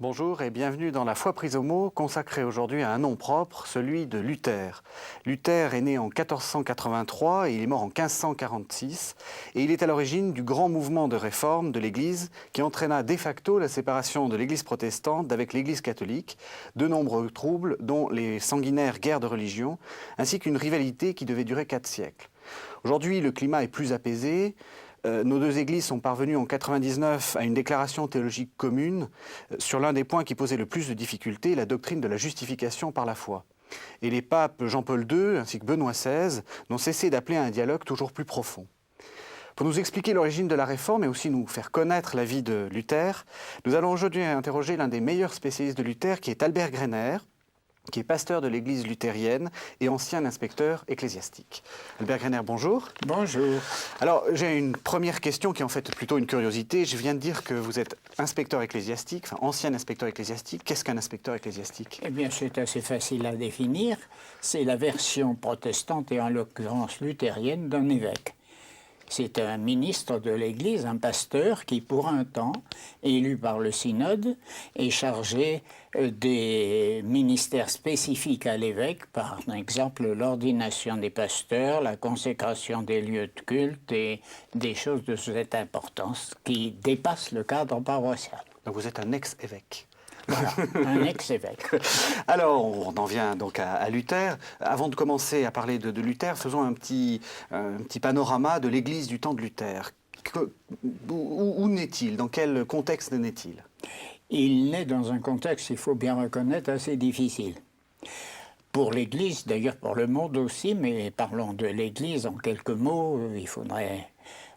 Bonjour et bienvenue dans La Foi prise au mot, consacrée aujourd'hui à un nom propre, celui de Luther. Luther est né en 1483 et il est mort en 1546 et il est à l'origine du grand mouvement de réforme de l'Église qui entraîna de facto la séparation de l'Église protestante d'avec l'Église catholique, de nombreux troubles dont les sanguinaires guerres de religion, ainsi qu'une rivalité qui devait durer 4 siècles. Aujourd'hui, le climat est plus apaisé. Nos deux églises sont parvenues en 99 à une déclaration théologique commune sur l'un des points qui posait le plus de difficultés, la doctrine de la justification par la foi. Et les papes Jean-Paul II ainsi que Benoît XVI n'ont cessé d'appeler à un dialogue toujours plus profond. Pour nous expliquer l'origine de la réforme et aussi nous faire connaître la vie de Luther, nous allons aujourd'hui interroger l'un des meilleurs spécialistes de Luther qui est Albert Greiner, qui est pasteur de l'église luthérienne et ancien inspecteur ecclésiastique. Albert Greiner, bonjour. Bonjour. Alors, j'ai une première question qui est en fait plutôt une curiosité. Je viens de dire que vous êtes inspecteur ecclésiastique, enfin ancien inspecteur ecclésiastique. Qu'est-ce qu'un inspecteur ecclésiastique? Eh bien, c'est assez facile à définir. C'est la version protestante et en l'occurrence luthérienne d'un évêque. C'est un ministre de l'Église, un pasteur qui, pour un temps, élu par le synode, est chargé des ministères spécifiques à l'évêque, par exemple l'ordination des pasteurs, la consécration des lieux de culte et des choses de cette importance qui dépassent le cadre paroissial. Donc vous êtes un ex-évêque. Voilà, un ex-évêque. Alors, on en vient donc à Luther. Avant de commencer à parler de Luther, faisons un petit panorama de l'Église du temps de Luther. Où naît-il? Dans quel contexte naît-il? Il naît dans un contexte, il faut bien reconnaître, assez difficile. Pour l'Église, d'ailleurs pour le monde aussi, mais parlons de l'Église en quelques mots, il faudrait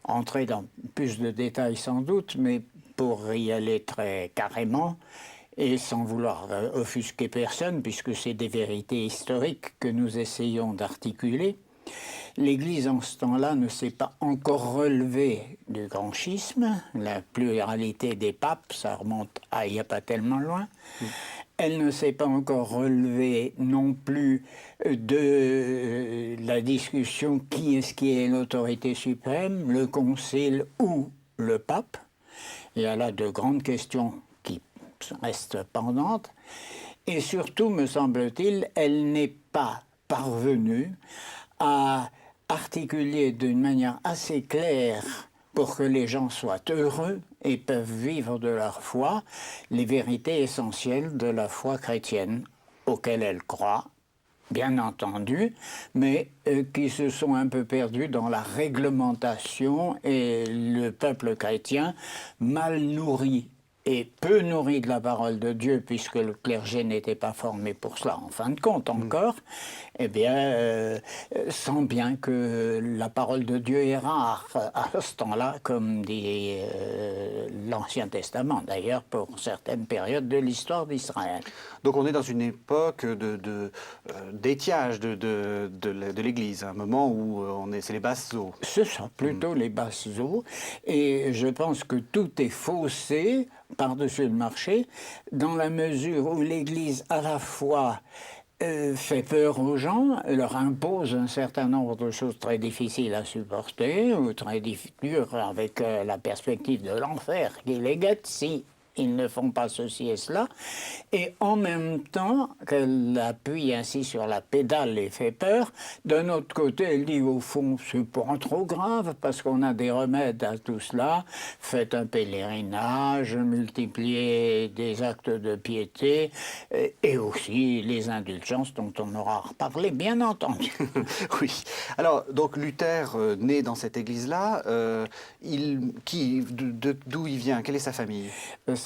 entrer dans plus de détails sans doute, mais pour y aller très carrément, et sans vouloir offusquer personne, puisque c'est des vérités historiques que nous essayons d'articuler, l'Église en ce temps-là ne s'est pas encore relevée du grand schisme. La pluralité des papes, ça remonte à il n'y a pas tellement loin. Elle ne s'est pas encore relevée non plus de la discussion qui est l'autorité suprême, le concile ou le pape. Il y a là de grandes questions qui restent pendantes. Et surtout, me semble-t-il, elle n'est pas parvenue à articuler d'une manière assez claire pour que les gens soient heureux et peuvent vivre de leur foi les vérités essentielles de la foi chrétienne auxquelles elle croit, bien entendu, mais qui se sont un peu perdus dans la réglementation et le peuple chrétien mal nourri et peu nourri de la parole de Dieu, puisque le clergé n'était pas formé pour cela, en fin de compte encore, eh bien, sent bien que la parole de Dieu est rare à ce temps-là, comme dit l'Ancien Testament, d'ailleurs, pour certaines périodes de l'histoire d'Israël. Donc on est dans une époque d'étiage de l'Église, un moment où c'est les basses eaux. Ce sont plutôt les basses eaux, et je pense que tout est faussé par-dessus le marché, dans la mesure où l'Église à la fois fait peur aux gens, leur impose un certain nombre de choses très difficiles à supporter, ou très dures avec la perspective de l'enfer qui les guette si ils ne font pas ceci et cela, et en même temps qu'elle appuie ainsi sur la pédale et fait peur, d'un autre côté elle dit au fond c'est pas trop grave parce qu'on a des remèdes à tout cela, faites un pèlerinage, multipliez des actes de piété, et aussi les indulgences dont on aura reparlé bien entendu. Oui. Alors, donc Luther, né dans cette église-là, d'où il vient? Quelle est sa famille?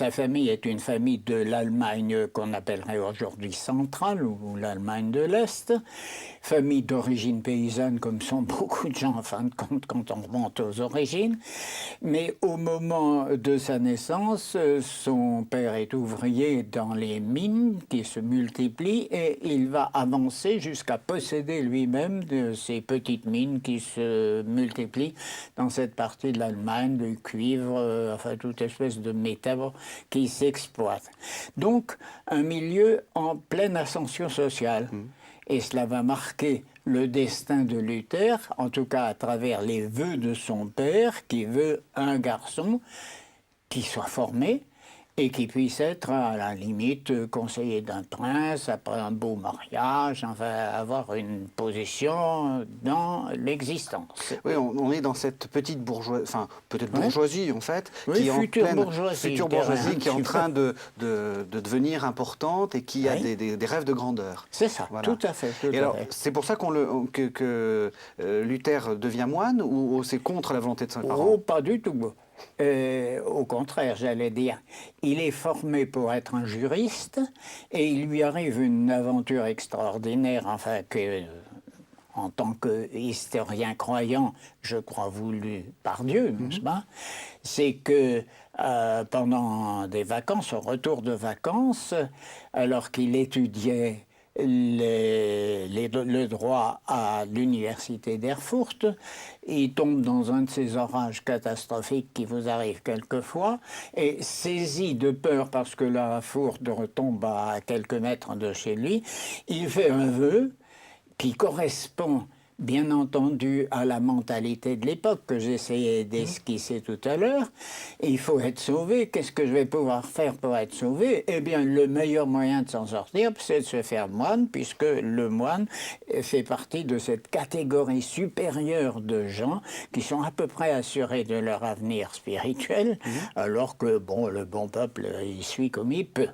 Sa famille est une famille de l'Allemagne qu'on appellerait aujourd'hui centrale, ou l'Allemagne de l'Est. Famille d'origine paysanne, comme sont beaucoup de gens, en fin de compte, quand on remonte aux origines. Mais au moment de sa naissance, son père est ouvrier dans les mines qui se multiplient, et il va avancer jusqu'à posséder lui-même de ces petites mines qui se multiplient dans cette partie de l'Allemagne, du cuivre, enfin toute espèce de métal qui s'exploite. Donc, un milieu en pleine ascension sociale. Et cela va marquer le destin de Luther, en tout cas à travers les vœux de son père, qui veut un garçon qui soit formé et qui puisse être à la limite conseiller d'un prince après un beau mariage, enfin avoir une position dans l'existence. Oui, on est dans cette petite bourgeoisie, enfin peut-être Ouais. bourgeoisie en fait, Oui, qui est en future pleine bourgeoisie, future je dirais, bourgeoisie, un qui est en petit train peu. de devenir importante et qui a Oui. des rêves de grandeur. C'est ça, Voilà. tout à fait, tout Et à alors, fait. c'est pour ça que Luther devient moine ou c'est contre la volonté de ses Oh, parents? pas du tout. Au contraire, j'allais dire, il est formé pour être un juriste et il lui arrive une aventure extraordinaire, enfin que, en tant qu'historien croyant, je crois voulu par Dieu, n'est-ce pas? C'est que pendant des vacances, au retour de vacances, alors qu'il étudiait le droit à l'université d'Erfurt, il tombe dans un de ces orages catastrophiques qui vous arrivent quelquefois, et saisi de peur parce que la Erfurt retombe à quelques mètres de chez lui, il fait un vœu qui correspond bien entendu à la mentalité de l'époque que j'essayais d'esquisser tout à l'heure. Il faut être sauvé. Qu'est-ce que je vais pouvoir faire pour être sauvé? Eh bien, le meilleur moyen de s'en sortir, c'est de se faire moine, puisque le moine fait partie de cette catégorie supérieure de gens qui sont à peu près assurés de leur avenir spirituel, alors que, bon, le bon peuple, il suit comme il peut.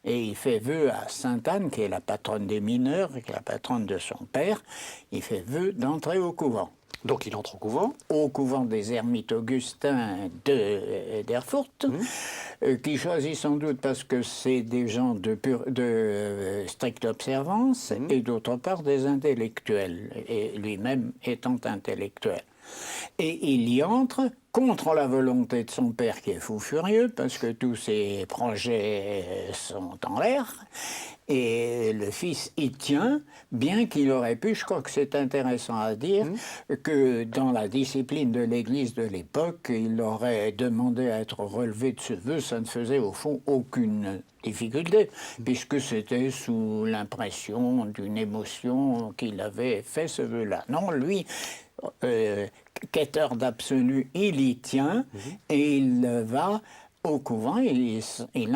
Et il fait vœu à Sainte Anne, qui est la patronne des mineurs, qui est la patronne de son père, il fait vœu d'entrer au couvent. Donc il entre au couvent. Au couvent des ermites augustins d'Erfurt, qui choisit sans doute parce que c'est des gens de stricte observance et d'autre part des intellectuels, et lui-même étant intellectuel. Et il y entre contre la volonté de son père qui est fou furieux parce que tous ses projets sont en l'air. Et le fils y tient, bien qu'il aurait pu, je crois que c'est intéressant à dire, que dans la discipline de l'Église de l'époque, il aurait demandé à être relevé de ce vœu, ça ne faisait au fond aucune difficulté, puisque c'était sous l'impression d'une émotion qu'il avait fait ce vœu-là. Non, lui, quêteur d'absolu, il y tient et il va au couvent, il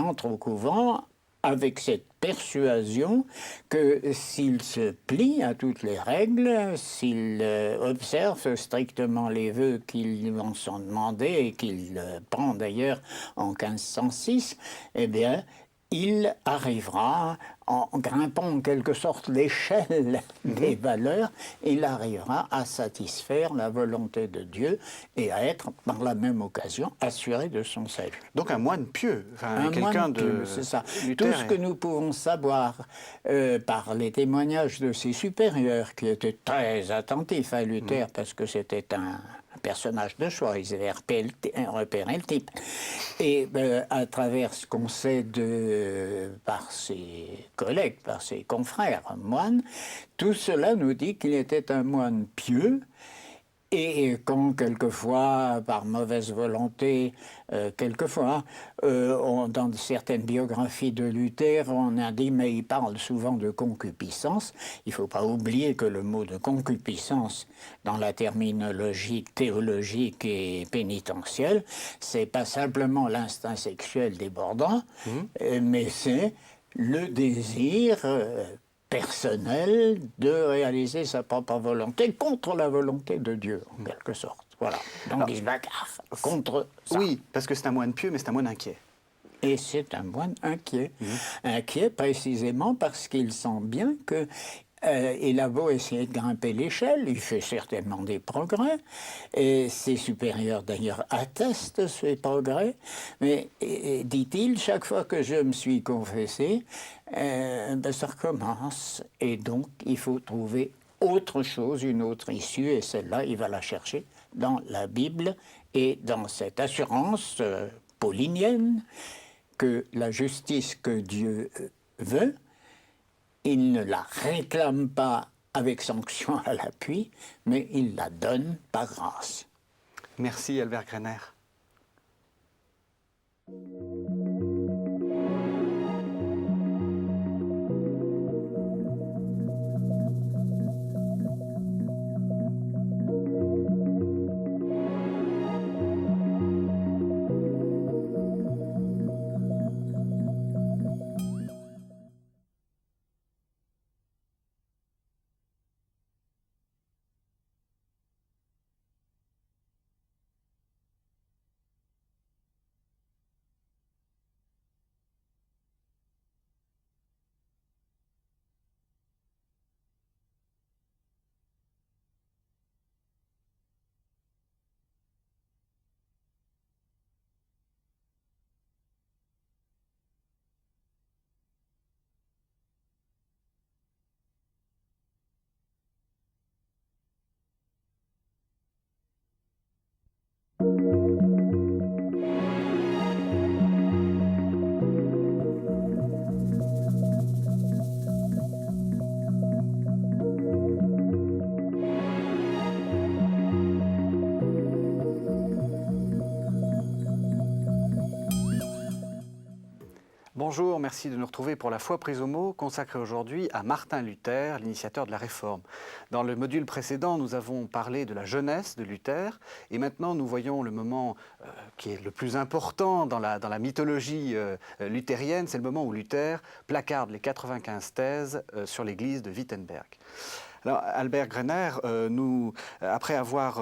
entre au couvent avec cette persuasion que s'il se plie à toutes les règles, s'il observe strictement les vœux qui lui en sont demandés et qu'il prend d'ailleurs en 1506, eh bien, il arrivera, en grimpant en quelque sorte l'échelle des valeurs, il arrivera à satisfaire la volonté de Dieu et à être, par la même occasion, assuré de son salut. Donc un moine pieux, enfin, Un quelqu'un moine de pieux, c'est ça. Luther Tout ce que nous pouvons savoir par les témoignages de ses supérieurs, qui étaient très attentifs à Luther, parce que c'était un personnage de choix, ils avaient repéré le type. Et à travers ce qu'on sait par ses collègues, par ses confrères moines, tout cela nous dit qu'il était un moine pieux. Et quand, quelquefois, par mauvaise volonté, dans certaines biographies de Luther, on a dit, mais il parle souvent de concupiscence. Il ne faut pas oublier que le mot de concupiscence, dans la terminologie théologique et pénitentielle, c'est pas simplement l'instinct sexuel débordant, mais c'est le désir personnel de réaliser sa propre volonté contre la volonté de Dieu, en quelque sorte. Voilà. Donc il se bagarre contre ça. Oui, parce que c'est un moine pieux, mais c'est un moine inquiet. Et c'est un moine inquiet. Inquiet précisément parce qu'il sent bien que il a beau essayer de grimper l'échelle, il fait certainement des progrès, et ses supérieurs d'ailleurs attestent ces progrès, mais dit-il, chaque fois que je me suis confessé, ça recommence, et donc il faut trouver autre chose, une autre issue, et celle-là, il va la chercher dans la Bible et dans cette assurance paulinienne que la justice que Dieu veut, il ne la réclame pas avec sanction à l'appui, mais il la donne par grâce. Merci Albert Greiner. Bonjour, merci de nous retrouver pour La foi prise au mot, consacrée aujourd'hui à Martin Luther, l'initiateur de la Réforme. Dans le module précédent, nous avons parlé de la jeunesse de Luther, et maintenant nous voyons le moment qui est le plus important dans la mythologie luthérienne, c'est le moment où Luther placarde les 95 thèses sur l'église de Wittenberg. Alors, Albert Greiner, après avoir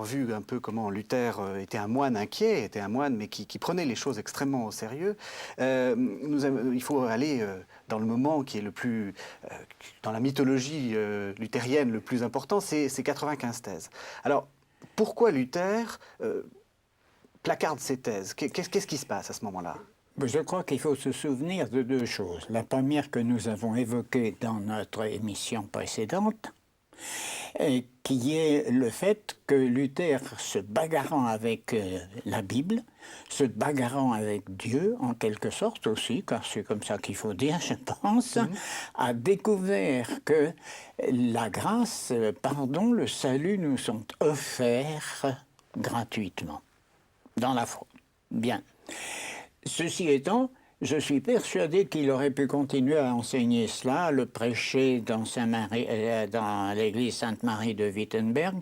vu un peu comment Luther était un moine inquiet, était un moine mais qui prenait les choses extrêmement au sérieux, il faut aller dans le moment qui est le plus, dans la mythologie luthérienne le plus important, c'est ces 95 thèses. Alors, pourquoi Luther placarde ces thèses? Qu'est-ce qui se passe à ce moment-là? Je crois qu'il faut se souvenir de deux choses. La première que nous avons évoquée dans notre émission précédente, qui est le fait que Luther, se bagarrant avec la Bible, se bagarrant avec Dieu, en quelque sorte aussi, car c'est comme ça qu'il faut dire, je pense, a découvert que la grâce, pardon, le salut nous sont offerts gratuitement, dans la foi. Bien. Ceci étant, je suis persuadé qu'il aurait pu continuer à enseigner cela, le prêcher dans l'église Sainte-Marie de Wittenberg,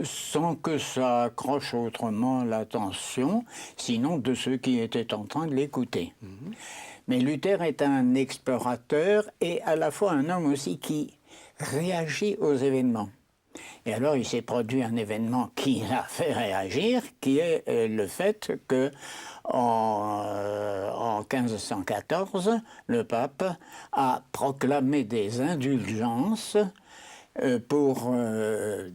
sans que ça accroche autrement l'attention, sinon de ceux qui étaient en train de l'écouter. Mais Luther est un explorateur et à la fois un homme aussi qui réagit aux événements. Et alors, il s'est produit un événement qui l'a fait réagir, qui est le fait que en 1514, le pape a proclamé des indulgences pour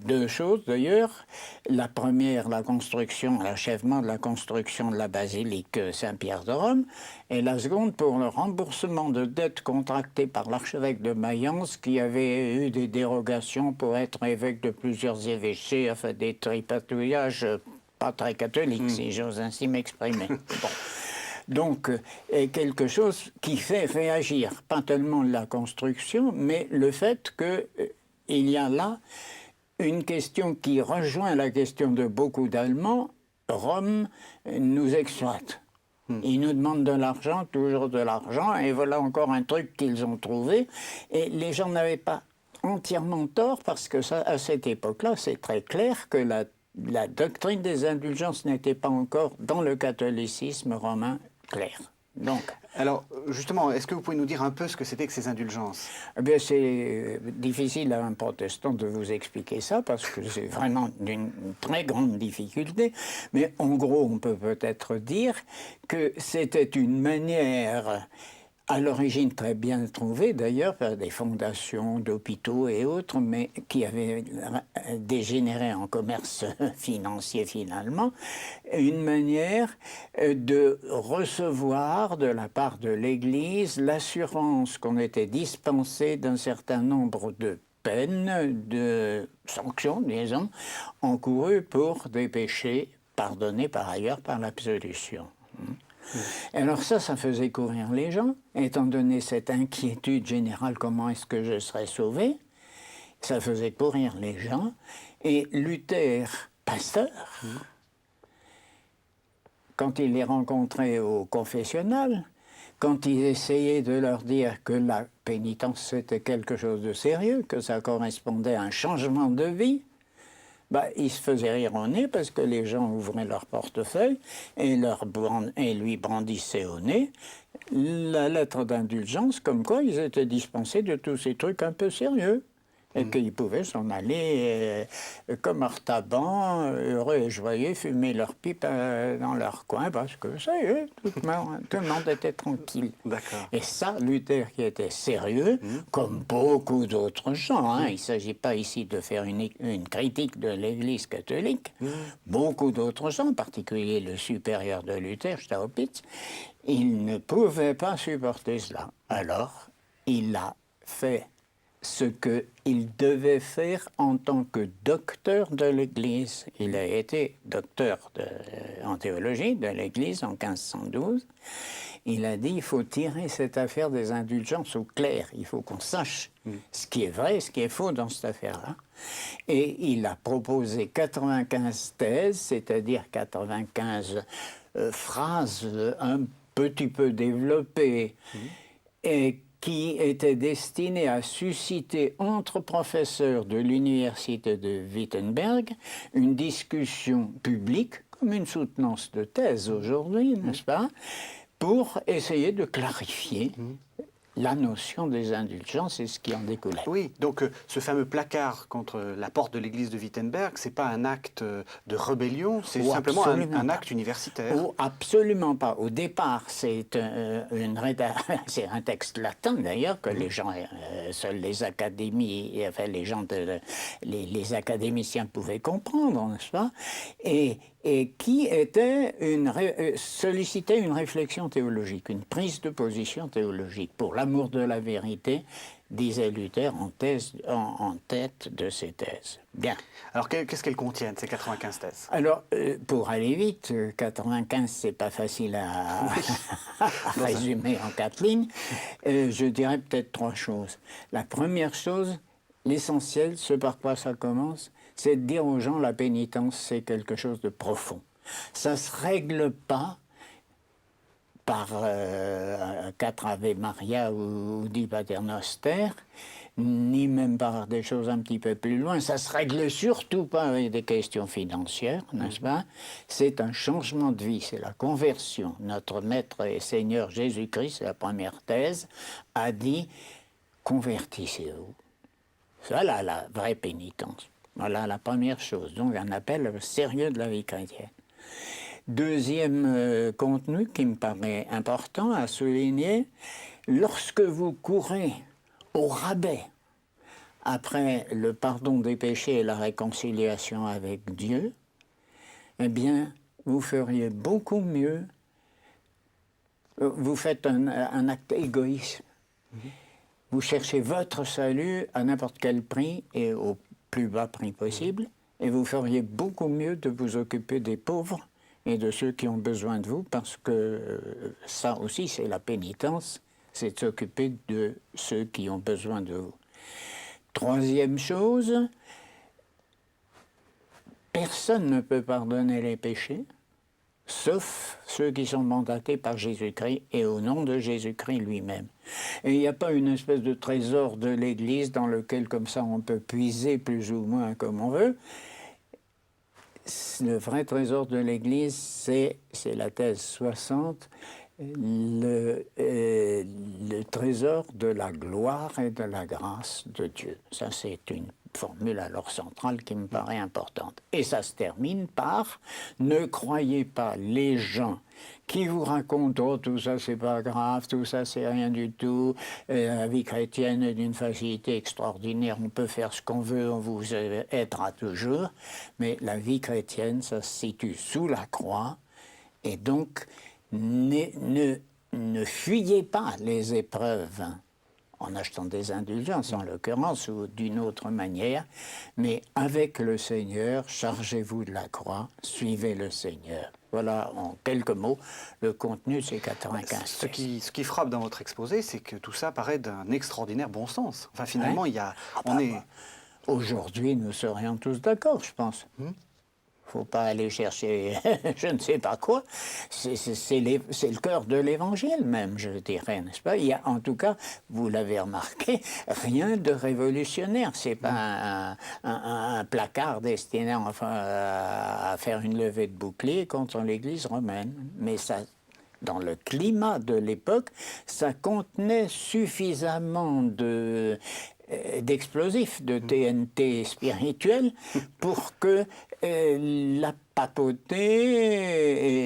deux choses d'ailleurs. La première, l'achèvement de la construction de la basilique Saint-Pierre de Rome, et la seconde pour le remboursement de dettes contractées par l'archevêque de Mayence qui avait eu des dérogations pour être évêque de plusieurs évêchés, enfin des tripatouillages pas très catholiques, si j'ose ainsi m'exprimer. Bon. Donc, quelque chose qui fait réagir, pas tellement la construction, mais le fait que il y a là une question qui rejoint la question de beaucoup d'Allemands. Rome nous exploite. Ils nous demandent de l'argent, toujours de l'argent, et voilà encore un truc qu'ils ont trouvé. Et les gens n'avaient pas entièrement tort, parce que ça, à cette époque-là, c'est très clair que la doctrine des indulgences n'était pas encore dans le catholicisme romain clair. Donc, alors, justement, est-ce que vous pouvez nous dire un peu ce que c'était que ces indulgences? Eh bien, c'est difficile à un protestant de vous expliquer ça, parce que c'est vraiment d'une très grande difficulté. Mais en gros, on peut peut-être dire que c'était une manière, à l'origine très bien trouvée d'ailleurs, par des fondations d'hôpitaux et autres, mais qui avaient dégénéré en commerce financier finalement, une manière de recevoir de la part de l'Église l'assurance qu'on était dispensé d'un certain nombre de peines, de sanctions, disons, encourues pour des péchés pardonnés par ailleurs par l'absolution. Alors ça faisait courir les gens, étant donné cette inquiétude générale, comment est-ce que je serais sauvé, ça faisait courir les gens, et Luther, pasteur, quand il les rencontrait au confessionnal, quand il essayait de leur dire que la pénitence c'était quelque chose de sérieux, que ça correspondait à un changement de vie, il se faisait rire au nez parce que les gens ouvraient leur portefeuille et lui brandissaient au nez la lettre d'indulgence comme quoi ils étaient dispensés de tous ces trucs un peu sérieux. Et qu'ils pouvaient s'en aller comme artabans, heureux et joyeux, fumer leur pipe dans leur coin, parce que ça y est, tout le monde était tranquille. Et ça, Luther, qui était sérieux, comme beaucoup d'autres gens, il ne s'agit pas ici de faire une critique de l'Église catholique, beaucoup d'autres gens, en particulier le supérieur de Luther, Staupitz, il ne pouvait pas supporter cela. Alors, il a fait ce qu'il devait faire en tant que docteur de l'Église. Il a été docteur en théologie de l'Église en 1512. Il a dit il faut tirer cette affaire des indulgences au clair. Il faut qu'on sache ce qui est vrai et ce qui est faux dans cette affaire-là. Et il a proposé 95 thèses, c'est-à-dire 95 phrases un petit peu développé et qui était destiné à susciter entre professeurs de l'université de Wittenberg une discussion publique, comme une soutenance de thèse aujourd'hui, n'est-ce pas, pour essayer de clarifier la notion des indulgences et ce qui en découlait. Oui, donc ce fameux placard contre la porte de l'église de Wittenberg, c'est pas un acte de rébellion, c'est simplement un acte universitaire. Oh, absolument pas. Au départ, c'est c'est un texte latin d'ailleurs que les gens, seuls les académies, enfin les gens, les académiciens pouvaient comprendre, n'est-ce pas? Et qui était sollicitait une réflexion théologique, une prise de position théologique pour l'amour de la vérité, disait Luther en tête de ses thèses. Bien. Alors qu'est-ce qu'elles contiennent, ces 95 thèses? Alors, pour aller vite, 95, c'est pas facile à résumer en 4 lignes. Je dirais peut-être 3 choses. La première chose, l'essentiel, ce par quoi ça commence, c'est de dire aux gens la pénitence, c'est quelque chose de profond. Ça ne se règle pas par 4 Ave Maria ou 10 Paternoster, ni même par des choses un petit peu plus loin. Ça ne se règle surtout pas avec des questions financières, n'est-ce pas? C'est un changement de vie, c'est la conversion. Notre Maître et Seigneur Jésus-Christ, c'est la première thèse, a dit « convertissez-vous ». Voilà la vraie pénitence. Voilà la première chose. Donc un appel sérieux de la vie chrétienne. Deuxième contenu qui me paraît important à souligner, lorsque vous courez au rabais après le pardon des péchés et la réconciliation avec Dieu, eh bien, vous feriez beaucoup mieux, vous faites un acte égoïste. Vous cherchez votre salut à n'importe quel prix et au plus bas prix possible, et vous feriez beaucoup mieux de vous occuper des pauvres et de ceux qui ont besoin de vous, parce que ça aussi, c'est la pénitence, c'est de s'occuper de ceux qui ont besoin de vous. Troisième chose, personne ne peut pardonner les péchés, sauf ceux qui sont mandatés par Jésus-Christ et au nom de Jésus-Christ lui-même. Et il n'y a pas une espèce de trésor de l'Église dans lequel, comme ça, on peut puiser plus ou moins comme on veut. Le vrai trésor de l'Église, c'est la thèse 60, le trésor de la gloire et de la grâce de Dieu. Ça, c'est une formule alors centrale qui me paraît importante. Et ça se termine par « Ne croyez pas les gens qui vous racontent « Oh, tout ça, c'est pas grave, tout ça, c'est rien du tout, la vie chrétienne est d'une facilité extraordinaire, on peut faire ce qu'on veut, on vous aidera toujours. » Mais la vie chrétienne, ça se situe sous la croix, et donc ne fuyez pas les épreuves en achetant des indulgences en l'occurrence, ou d'une autre manière, mais avec le Seigneur, chargez-vous de la croix, suivez le Seigneur. Voilà, en quelques mots, le contenu de ces 95 ce qui frappe dans votre exposé, c'est que tout ça paraît d'un extraordinaire bon sens. Enfin, finalement, il y a... Aujourd'hui, nous serions tous d'accord, je pense. Il ne faut pas aller chercher je ne sais pas quoi. C'est le cœur de l'Évangile même, je dirais, n'est-ce pas? Il y a, en tout cas, vous l'avez remarqué, rien de révolutionnaire. Ce n'est pas un placard destiné à faire une levée de bouclier contre l'Église romaine. Mais ça, dans le climat de l'époque, ça contenait suffisamment d'explosifs, de TNT spirituel, pour que la papauté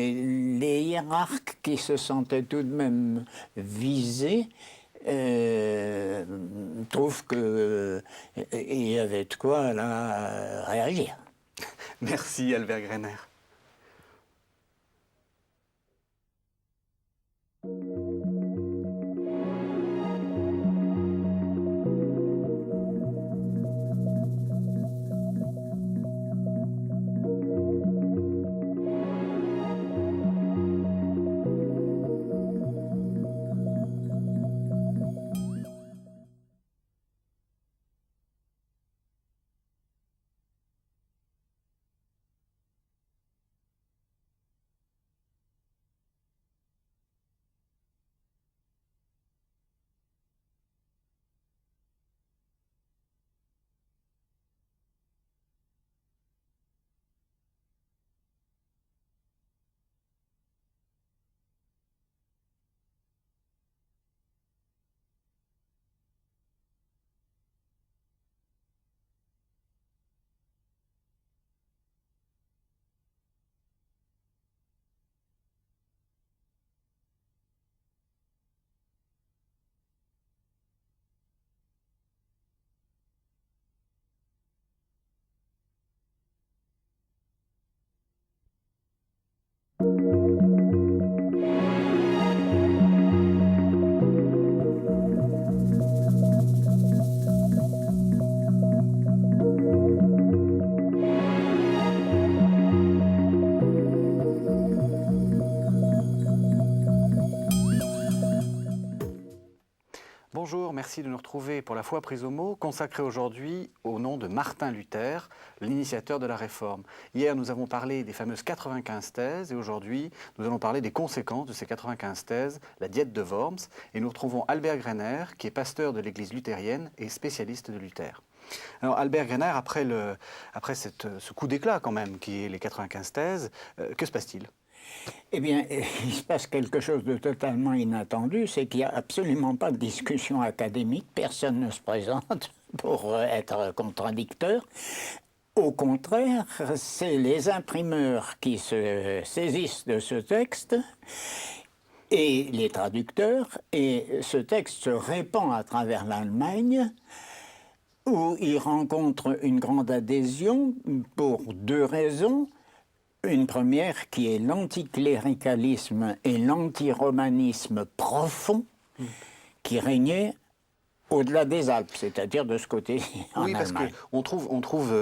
et les hiérarques qui se sentaient tout de même visés trouvent qu'il y avait de quoi là réagir. Merci Albert Greiner. merci de nous retrouver pour la foi prise au mot, consacrée aujourd'hui au nom de Martin Luther, l'initiateur de la Réforme. Hier, nous avons parlé des fameuses 95 thèses et aujourd'hui, nous allons parler des conséquences de ces 95 thèses, la diète de Worms. Et nous retrouvons Albert Greiner, qui est pasteur de l'Église luthérienne et spécialiste de Luther. Alors Albert Greiner, après ce coup d'éclat quand même, qui est les 95 thèses, que se passe-t-il ? Eh bien, il se passe quelque chose de totalement inattendu, c'est qu'il n'y a absolument pas de discussion académique, personne ne se présente pour être contradicteur. Au contraire, c'est les imprimeurs qui se saisissent de ce texte et les traducteurs, et ce texte se répand à travers l'Allemagne, où il rencontre une grande adhésion pour deux raisons. Une première qui est l'anticléricalisme et l'antiromanisme profond qui régnait au-delà des Alpes, c'est-à-dire de ce côté en Oui, parce Allemagne. qu'on trouve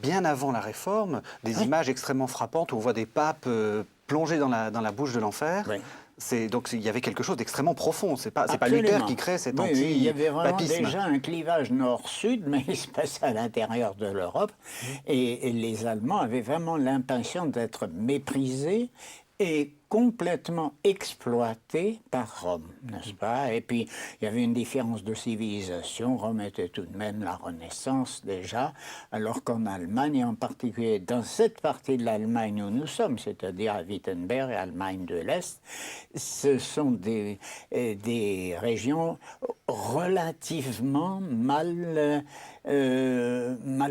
bien avant la Réforme des images extrêmement frappantes où on voit des papes plongés dans la bouche de l'enfer. Oui. Donc il y avait quelque chose d'extrêmement profond. C'est pas Absolument. Luther qui crée cet Oui, il y avait vraiment anti-papisme. déjà un clivage nord-sud, mais il se passait à l'intérieur de l'Europe. Et les Allemands avaient vraiment l'impression d'être méprisés et complètement exploités par Rome, n'est-ce pas? Et puis, il y avait une différence de civilisation. Rome était tout de même la Renaissance déjà, alors qu'en Allemagne, et en particulier dans cette partie de l'Allemagne où nous sommes, c'est-à-dire à Wittenberg et Allemagne de l'Est, ce sont des régions relativement mal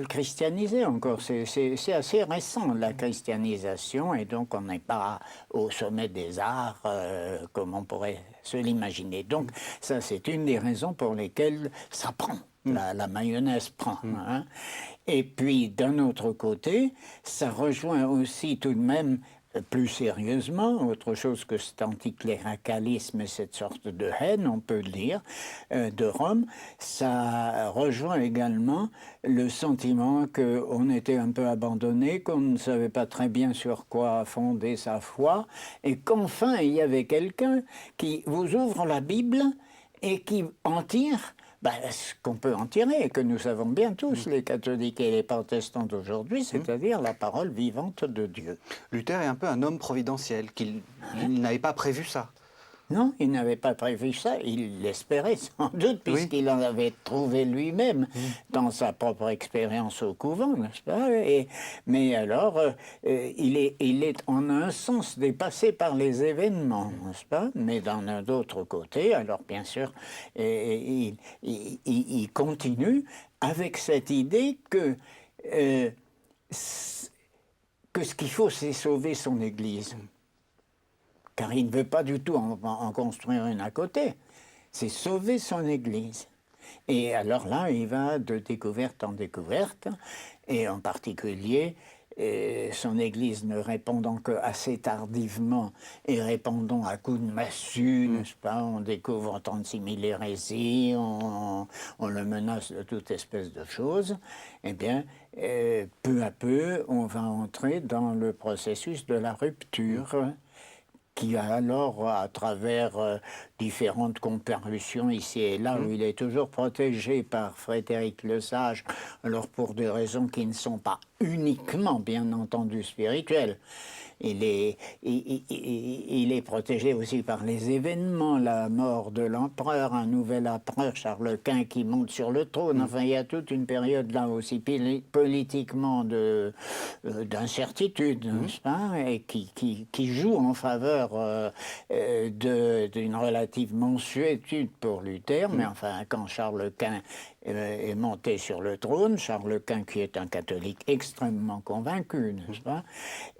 christianisées encore. C'est assez récent, la christianisation, et donc on n'est pas au sommet des arts comme on pourrait se l'imaginer. Donc ça, c'est une des raisons pour lesquelles ça prend. La mayonnaise prend. Hein. Et puis, d'un autre côté, ça rejoint aussi tout de même plus sérieusement, autre chose que cet anticléricalisme et cette sorte de haine, on peut le dire, de Rome, ça rejoint également le sentiment qu'on était un peu abandonné, qu'on ne savait pas très bien sur quoi fonder sa foi, et qu'enfin il y avait quelqu'un qui vous ouvre la Bible et qui en tire ce qu'on peut en tirer, et que nous savons bien tous, les catholiques et les protestants d'aujourd'hui, c'est-à-dire la parole vivante de Dieu. Luther est un peu un homme providentiel, il n'avait pas prévu ça. Non, il n'avait pas prévu ça, il l'espérait sans doute, puisqu'il en avait trouvé lui-même dans sa propre expérience au couvent, n'est-ce pas? Mais alors, il est en un sens dépassé par les événements, n'est-ce pas? Mais d'un autre côté, alors bien sûr, il continue avec cette idée que ce qu'il faut, c'est sauver son Église. Car il ne veut pas du tout en construire une à côté. C'est sauver son Église. Et alors là, il va de découverte en découverte, et en particulier, son Église ne répondant qu'assez tardivement, et répondant à coups de massue, n'est-ce pas? On découvre 36 000 hérésies, on le menace de toute espèce de choses. Eh bien, peu à peu, on va entrer dans le processus de la rupture, qui alors, à travers différentes comparutions ici et là, où il est toujours protégé par Frédéric le Sage, alors pour des raisons qui ne sont pas uniquement, bien entendu, spirituelles. Il est protégé aussi par les événements, la mort de l'empereur, un nouvel empereur, Charles Quint, qui monte sur le trône. Enfin, il y a toute une période là aussi politiquement d'incertitude, n'est-ce pas, et qui joue en faveur d'une relative mansuétude pour Luther. Mais enfin, quand Charles Quint est monté sur le trône, Charles Quint, qui est un catholique extrêmement convaincu, n'est-ce pas,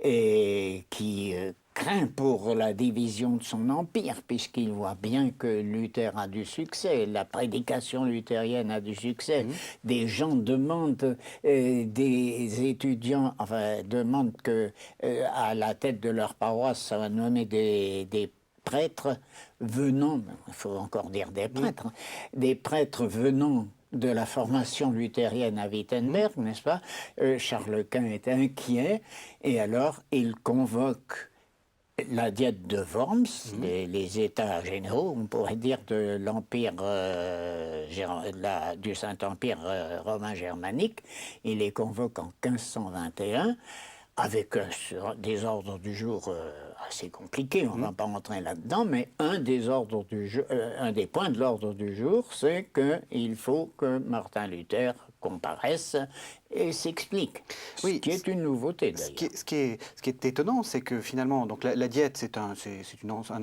et qui craint pour la division de son empire, puisqu'il voit bien que Luther a du succès, la prédication luthérienne a du succès. Des gens demandent, des étudiants, demandent que à la tête de leur paroisse, ça va nommer des prêtres venant, il faut encore dire des prêtres venant de la formation luthérienne à Wittenberg, n'est-ce pas? Charles Quint est inquiet, et alors il convoque La diète de Worms, les états généraux, on pourrait dire, de l'Empire du Saint-Empire romain germanique, il les convoque en 1521 avec des ordres du jour assez compliqués, on ne va pas rentrer là-dedans, mais un des points de l'ordre du jour, c'est qu'il faut que Martin Luther comparaisse et s'explique. Oui, ce qui est une nouveauté d'ailleurs. Ce qui est étonnant, c'est que finalement, donc la diète, c'est un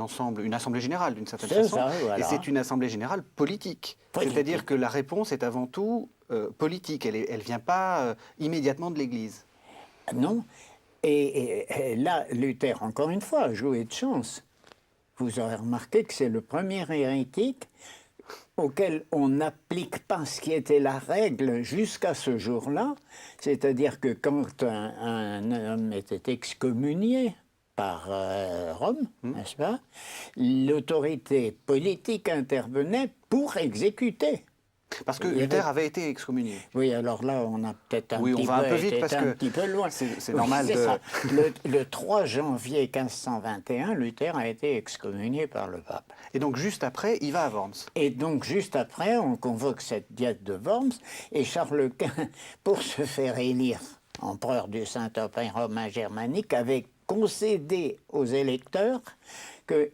ensemble, une assemblée générale d'une certaine façon, voilà. Et c'est une assemblée générale politique. C'est-à-dire que la réponse est avant tout politique, elle ne vient pas immédiatement de l'Église. Non. Et là, Luther, encore une fois, a joué de chance. Vous aurez remarqué que c'est le premier hérétique auquel on n'applique pas ce qui était la règle jusqu'à ce jour-là, c'est-à-dire que quand un homme était excommunié par Rome, n'est-ce pas, l'autorité politique intervenait pour exécuter. Parce que Luther avait été excommunié. Oui, alors là, on a peut-être un petit peu loin. C'est normal Le 3 janvier 1521, Luther a été excommunié par le pape. Et donc, juste après, il va à Worms. Et donc, juste après, on convoque cette diète de Worms, et Charles Quint, pour se faire élire empereur du Saint-Empire romain germanique, avait concédé aux électeurs que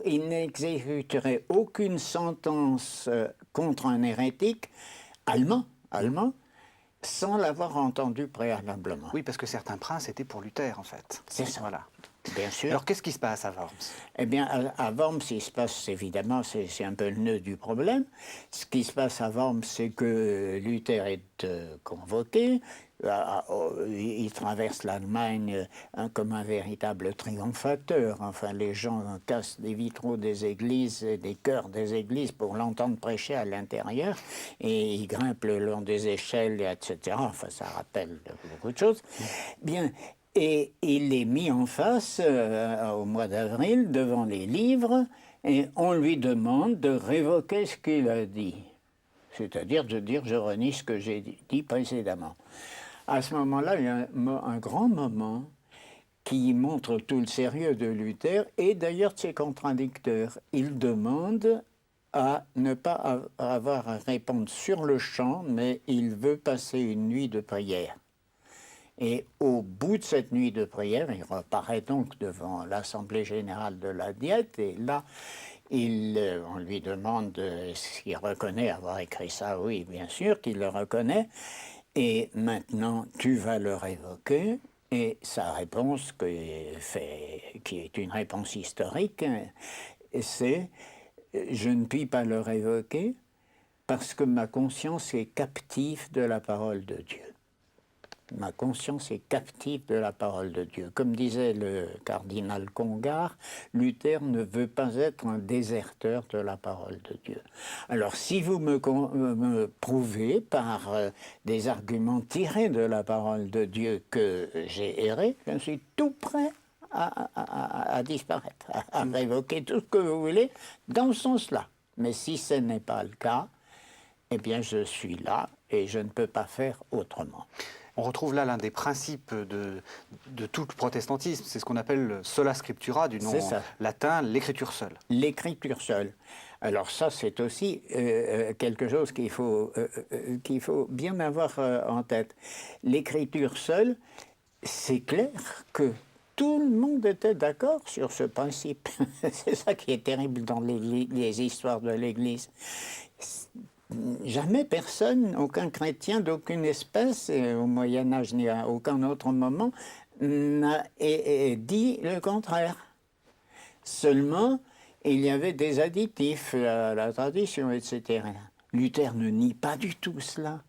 il n'exécuterait aucune sentence contre un hérétique allemand, sans l'avoir entendu préalablement. Oui, parce que certains princes étaient pour Luther, en fait. C'est ça. Voilà. Bien sûr. Alors, qu'est-ce qui se passe à Worms? Eh bien, à Worms, il se passe, évidemment, c'est un peu le nœud du problème. Ce qui se passe à Worms, c'est que Luther est convoqué. Il traverse l'Allemagne comme un véritable triomphateur. Enfin, les gens cassent des vitraux des églises, des chœurs des églises pour l'entendre prêcher à l'intérieur. Et il grimpe le long des échelles, etc. Enfin, ça rappelle beaucoup de choses. Bien. Et il est mis en face au mois d'avril devant les livres et on lui demande de révoquer ce qu'il a dit. C'est-à-dire de dire je renie ce que j'ai dit précédemment. À ce moment-là, il y a un grand moment qui montre tout le sérieux de Luther et d'ailleurs de ses contradicteurs. Il demande à ne pas avoir à répondre sur le champ, mais il veut passer une nuit de prière. Et au bout de cette nuit de prière, il reparaît donc devant l'Assemblée générale de la diète, et là, on lui demande s'il reconnaît avoir écrit ça. Oui, bien sûr qu'il le reconnaît. Et maintenant, tu vas le révoquer. Et sa réponse, qui est une réponse historique, c'est « Je ne puis pas le révoquer parce que ma conscience est captive de la parole de Dieu. » Ma conscience est captive de la parole de Dieu. Comme disait le cardinal Congar, Luther ne veut pas être un déserteur de la parole de Dieu. Alors, si vous me prouvez par des arguments tirés de la parole de Dieu que j'ai erré, je suis tout prêt à disparaître, à révoquer tout ce que vous voulez dans ce sens-là. Mais si ce n'est pas le cas, eh bien, je suis là et je ne peux pas faire autrement. On retrouve là l'un des principes de tout le protestantisme, c'est ce qu'on appelle sola scriptura, du nom latin, l'écriture seule. L'écriture seule. Alors ça, c'est aussi quelque chose qu'il faut bien avoir en tête. L'écriture seule, c'est clair que tout le monde était d'accord sur ce principe. C'est ça qui est terrible dans les histoires de l'Église. Jamais personne, aucun chrétien d'aucune espèce, au Moyen-Âge ni à aucun autre moment, n'a dit le contraire. Seulement, il y avait des additifs à la tradition, etc. Luther ne nie pas du tout cela.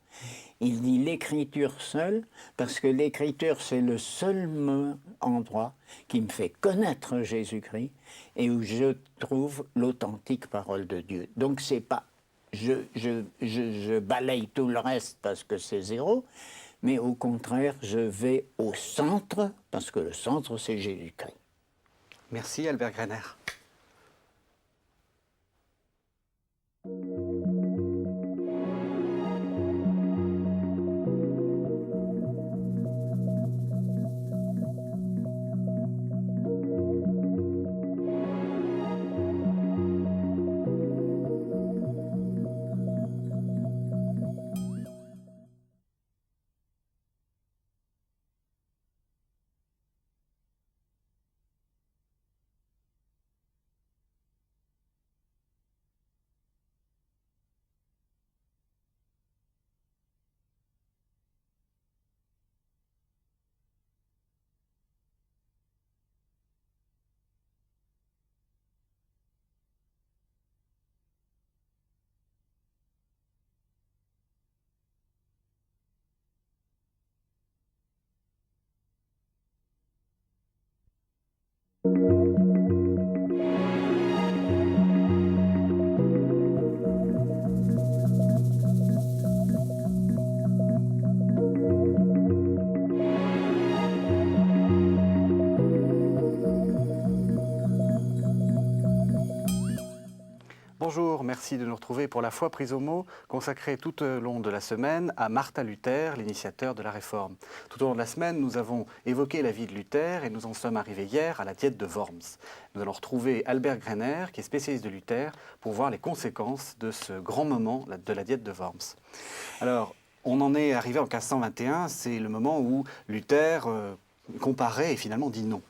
Il dit l'écriture seule, parce que l'écriture, c'est le seul endroit qui me fait connaître Jésus-Christ et où je trouve l'authentique parole de Dieu. Donc, c'est pas je balaye tout le reste parce que c'est zéro, mais au contraire, je vais au centre, parce que le centre, c'est Jésus-Christ. Merci Albert Greiner. Bonjour, merci de nous retrouver pour la foi prise au mot, consacrée tout au long de la semaine à Martin Luther, l'initiateur de la Réforme. Tout au long de la semaine, nous avons évoqué la vie de Luther et nous en sommes arrivés hier à la Diète de Worms. Nous allons retrouver Albert Greiner, qui est spécialiste de Luther, pour voir les conséquences de ce grand moment de la Diète de Worms. Alors, on en est arrivé en 1521, c'est le moment où Luther comparait et finalement dit non.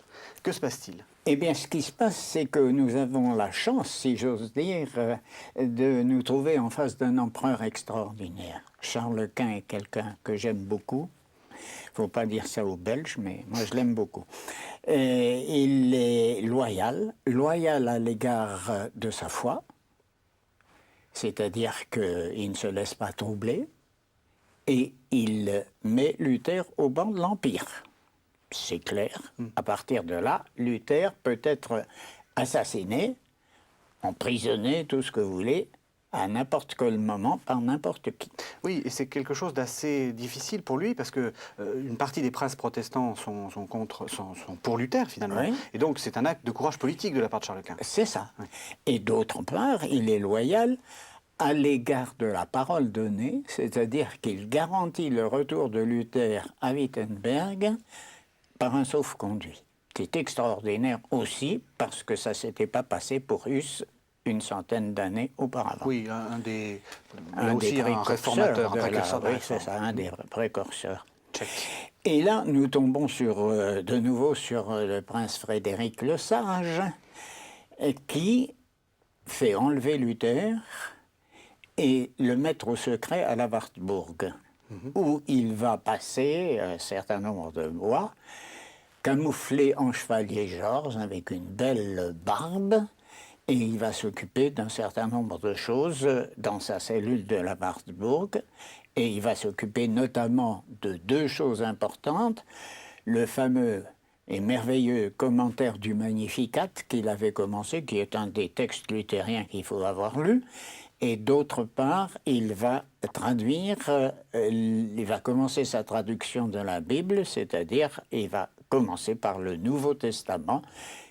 Que se passe-t-il ? Eh bien, ce qui se passe, c'est que nous avons la chance, si j'ose dire, de nous trouver en face d'un empereur extraordinaire. Charles Quint est quelqu'un que j'aime beaucoup. Il ne faut pas dire ça aux Belges, mais moi je l'aime beaucoup. Il est loyal à l'égard de sa foi, c'est-à-dire qu'il ne se laisse pas troubler, et il met Luther au banc de l'Empire. C'est clair. À partir de là, Luther peut être assassiné, emprisonné, tout ce que vous voulez, à n'importe quel moment, par n'importe qui. Oui, et c'est quelque chose d'assez difficile pour lui, parce que une partie des princes protestants sont pour Luther, finalement. Oui. Et donc, c'est un acte de courage politique de la part de Charles Quint. C'est ça. Oui. Et d'autre part, il est loyal à l'égard de la parole donnée, c'est-à-dire qu'il garantit le retour de Luther à Wittenberg par un sauf-conduit. C'est extraordinaire aussi parce que ça ne s'était pas passé pour Huss une centaine d'années auparavant. Oui, un des réformateur, un précurseur de la réforme. Oui, c'est ça, un des précurseurs. Check. Et là, nous tombons de nouveau sur le prince Frédéric le Sage, qui fait enlever Luther et le mettre au secret à la Wartburg, où il va passer un certain nombre de mois, camouflé en chevalier Georges, avec une belle barbe, et il va s'occuper d'un certain nombre de choses dans sa cellule de la Wartburg, et il va s'occuper notamment de deux choses importantes, le fameux et merveilleux commentaire du Magnificat qu'il avait commencé, qui est un des textes luthériens qu'il faut avoir lu, et d'autre part, il va commencer sa traduction de la Bible, c'est-à-dire il va commencer par le Nouveau Testament,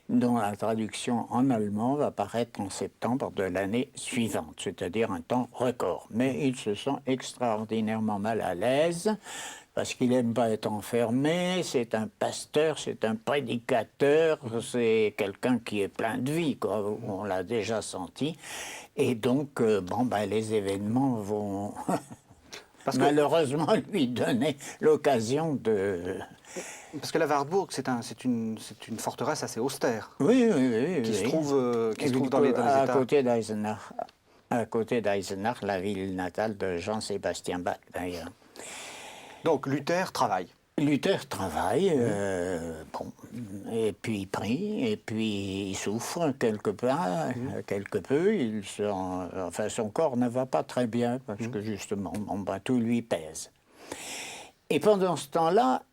dont la traduction en allemand va paraître en septembre de l'année suivante, c'est-à-dire un temps record. Mais il se sent extraordinairement mal à l'aise, parce qu'il n'aime pas être enfermé, c'est un pasteur, c'est un prédicateur, c'est quelqu'un qui est plein de vie, quoi. On l'a déjà senti. Et donc, les événements vont malheureusement lui donner l'occasion de... Parce que la Wartburg, c'est une forteresse assez austère. Oui. Qui se trouve dans les États. À côté d'Eisenach, la ville natale de Jean-Sébastien Bach, d'ailleurs. Donc Luther travaille. Luther travaille, et puis il prie, et puis il souffre quelque peu, son corps ne va pas très bien, parce que justement, tout lui pèse. Et pendant ce temps-là,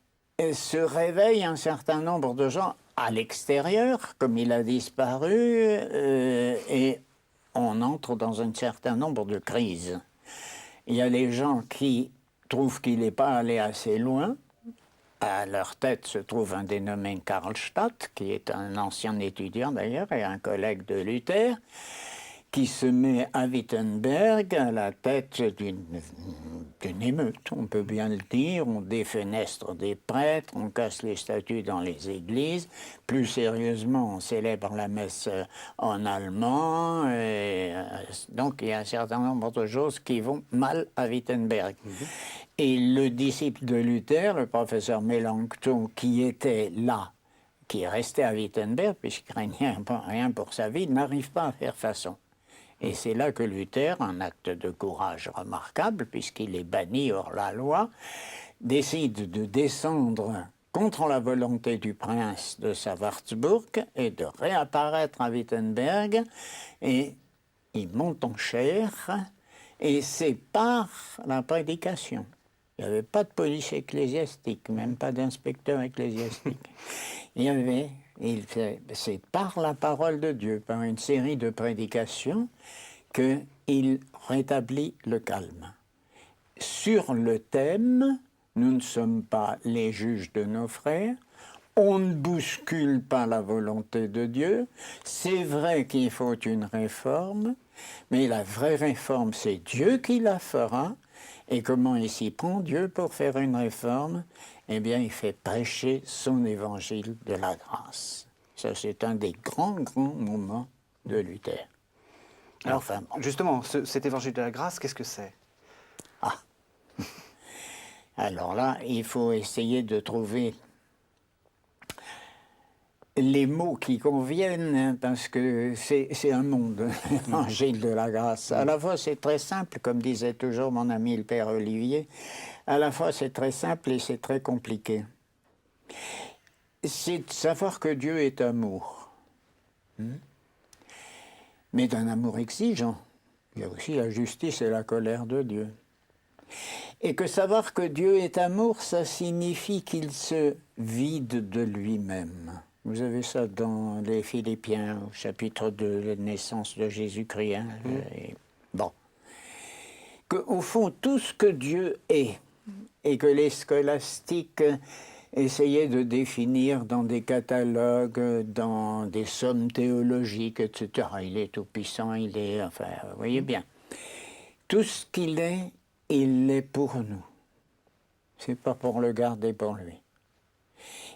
se réveille un certain nombre de gens à l'extérieur, comme il a disparu, et on entre dans un certain nombre de crises. Il y a les gens qui trouvent qu'il n'est pas allé assez loin. À leur tête se trouve un dénommé Karlstadt, qui est un ancien étudiant d'ailleurs et un collègue de Luther, qui se met à Wittenberg à la tête d'une émeute, on peut bien le dire. On défenestre des prêtres, on casse les statues dans les églises. Plus sérieusement, on célèbre la messe en allemand. Donc il y a un certain nombre de choses qui vont mal à Wittenberg. Et le disciple de Luther, le professeur Melanchthon, qui était là, qui est resté à Wittenberg, puisqu'il craignait rien pour sa vie, n'arrive pas à faire façon. Et c'est là que Luther, un acte de courage remarquable, puisqu'il est banni hors la loi, décide de descendre contre la volonté du prince de sa Wartburg et de réapparaître à Wittenberg. Et il monte en chair, et c'est par la prédication. Il n'y avait pas de police ecclésiastique, même pas d'inspecteur ecclésiastique. C'est par la parole de Dieu, par une série de prédications, qu'il rétablit le calme. Sur le thème, nous ne sommes pas les juges de nos frères, on ne bouscule pas la volonté de Dieu, c'est vrai qu'il faut une réforme, Mais la vraie réforme, c'est Dieu qui la fera. Et comment il s'y prend, Dieu, pour faire une réforme? Eh bien, il fait prêcher son évangile de la grâce. Ça, c'est un des grands moments de Luther. Alors, Enfin, bon. justement, cet évangile de la grâce, qu'est-ce que c'est? Ah. Alors là, il faut essayer de trouver les mots qui conviennent, hein, parce que c'est un monde, l'évangile de la grâce. À la fois, c'est très simple, comme disait toujours mon ami le Père Olivier, à la fois, c'est très simple et c'est très compliqué. C'est de savoir que Dieu est amour, mais d'un amour exigeant. Il y a aussi la justice et la colère de Dieu. Et que savoir que Dieu est amour, ça signifie qu'il se vide de lui-même. Vous avez ça dans les Philippiens, au chapitre 2, la naissance de Jésus-Christ. Hein, bon. Qu'au fond, tout ce que Dieu est, et que les scolastiques essayaient de définir dans des catalogues, dans des sommes théologiques, etc. Il est tout-puissant, il est... Enfin, vous voyez bien. Tout ce qu'il est, il l'est pour nous. C'est pas pour le garder pour lui.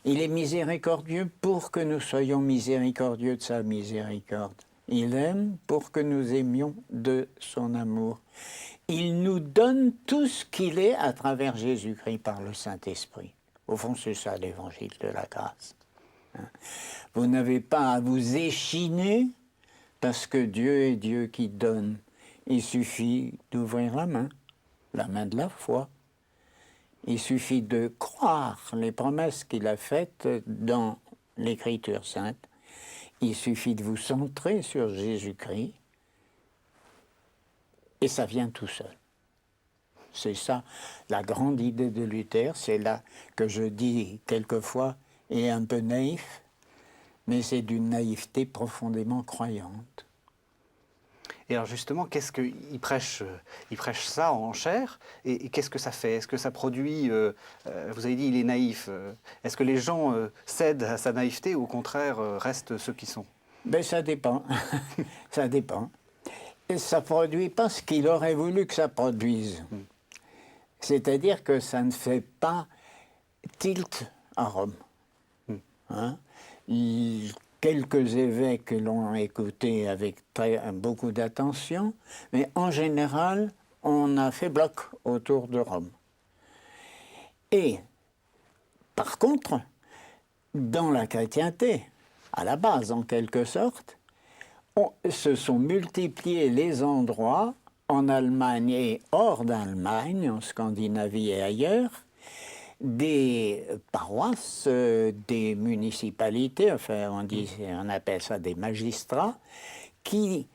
Il est miséricordieux pour que nous soyons miséricordieux de sa miséricorde. Il aime pour que nous aimions de son amour. Il nous donne tout ce qu'il est à travers Jésus-Christ par le Saint-Esprit. Au fond, c'est ça l'évangile de la grâce. Vous n'avez pas à vous échiner parce que Dieu est Dieu qui donne. Il suffit d'ouvrir la main de la foi. Il suffit de croire les promesses qu'il a faites dans l'Écriture sainte. Il suffit de vous centrer sur Jésus-Christ et ça vient tout seul. C'est ça, la grande idée de Luther, c'est là que je dis quelquefois, est un peu naïf, mais c'est d'une naïveté profondément croyante. Et alors justement, qu'est-ce qu'il prêche? Il prêche ça en chair, et qu'est-ce que ça fait? Est-ce que ça produit, vous avez dit il est naïf, est-ce que les gens cèdent à sa naïveté ou au contraire restent ceux qui sont? Ben ça dépend, ça dépend. Et ça ne produit pas ce qu'il aurait voulu que ça produise. C'est-à-dire que ça ne fait pas tilt à Rome. Hein? Quelques évêques l'ont écouté avec beaucoup d'attention, mais en général, on a fait bloc autour de Rome. Et, par contre, dans la chrétienté, à la base en quelque sorte, se sont multipliés les endroits en Allemagne et hors d'Allemagne, en Scandinavie et ailleurs, des paroisses, des municipalités, enfin on appelle ça des magistrats, qui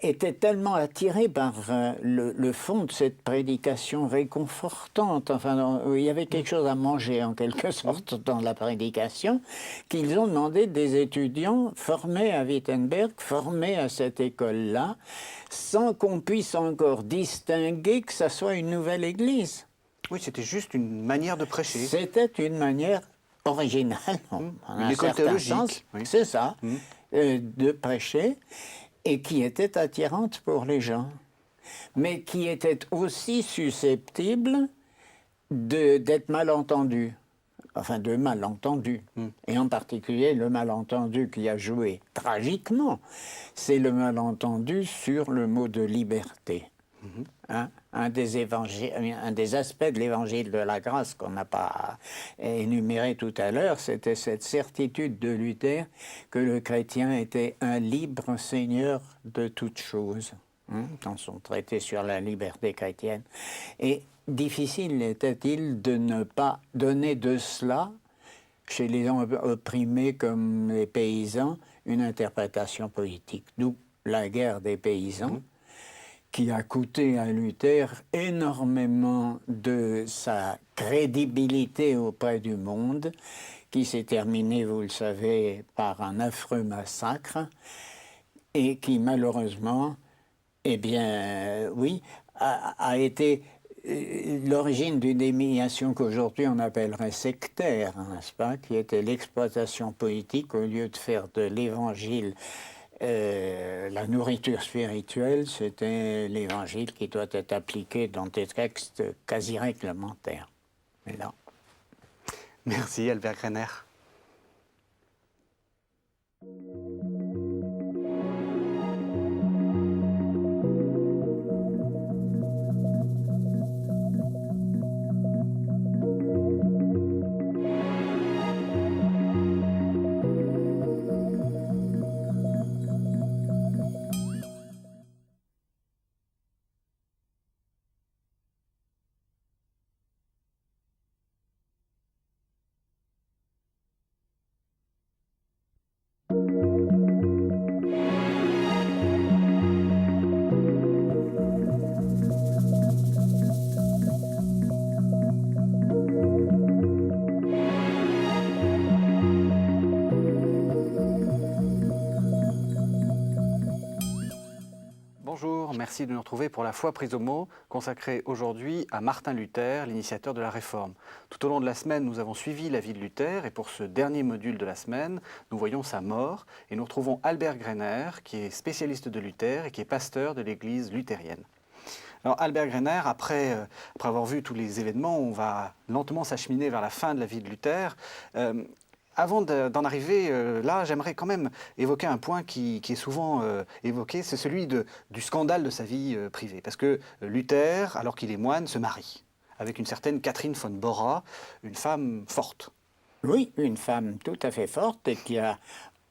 étaient tellement attirés par le fond de cette prédication réconfortante, enfin il y avait quelque chose à manger en quelque sorte dans la prédication, qu'ils ont demandé des étudiants formés à Wittenberg, formés à cette école-là, sans qu'on puisse encore distinguer que ça soit une nouvelle église. Oui, c'était juste une manière de prêcher. C'était une manière originale, une école théologique. Oui. C'est ça, de prêcher, et qui était attirante pour les gens, mais qui était aussi susceptible d'être mal entendue, enfin de malentendus. Et en particulier, le malentendu qui a joué tragiquement, c'est le malentendu sur le mot de liberté. Hein? Un des aspects de l'évangile de la grâce qu'on n'a pas énuméré tout à l'heure, c'était cette certitude de Luther que le chrétien était un libre seigneur de toutes choses, hein, dans son traité sur la liberté chrétienne. Et difficile était-il de ne pas donner de cela, chez les gens opprimés comme les paysans, une interprétation politique. D'où la guerre des paysans, qui a coûté à Luther énormément de sa crédibilité auprès du monde, qui s'est terminé, vous le savez, par un affreux massacre, et qui malheureusement, eh bien, oui, a été l'origine d'une émigration qu'aujourd'hui on appellerait sectaire, n'est-ce pas, qui était l'exploitation politique au lieu de faire de l'évangile la nourriture spirituelle, c'était l'Évangile qui doit être appliqué dans des textes quasi réglementaires. Mais là. Merci Albert Greiner. Bonjour, merci de nous retrouver pour la foi prise au mot, consacrée aujourd'hui à Martin Luther, l'initiateur de la Réforme. Tout au long de la semaine, nous avons suivi la vie de Luther et pour ce dernier module de la semaine, nous voyons sa mort et nous retrouvons Albert Greiner, qui est spécialiste de Luther et qui est pasteur de l'église luthérienne. Alors Albert Greiner, après avoir vu tous les événements, on va lentement s'acheminer vers la fin de la vie de Luther. Avant d'en arriver là, j'aimerais quand même évoquer un point qui est souvent évoqué, c'est celui du scandale de sa vie privée. Parce que Luther, alors qu'il est moine, se marie avec une certaine Catherine von Bora, une femme forte. Oui, une femme tout à fait forte et qui a,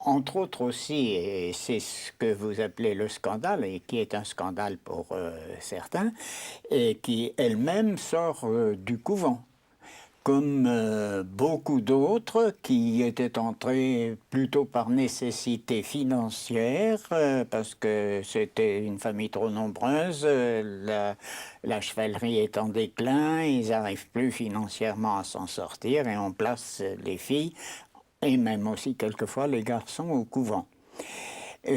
entre autres aussi, et c'est ce que vous appelez le scandale, et qui est un scandale pour certains, et qui elle-même sort du couvent. Comme beaucoup d'autres qui étaient entrés plutôt par nécessité financière, parce que c'était une famille trop nombreuse, la chevalerie est en déclin, ils n'arrivent plus financièrement à s'en sortir et on place les filles, et même aussi quelquefois les garçons, au couvent.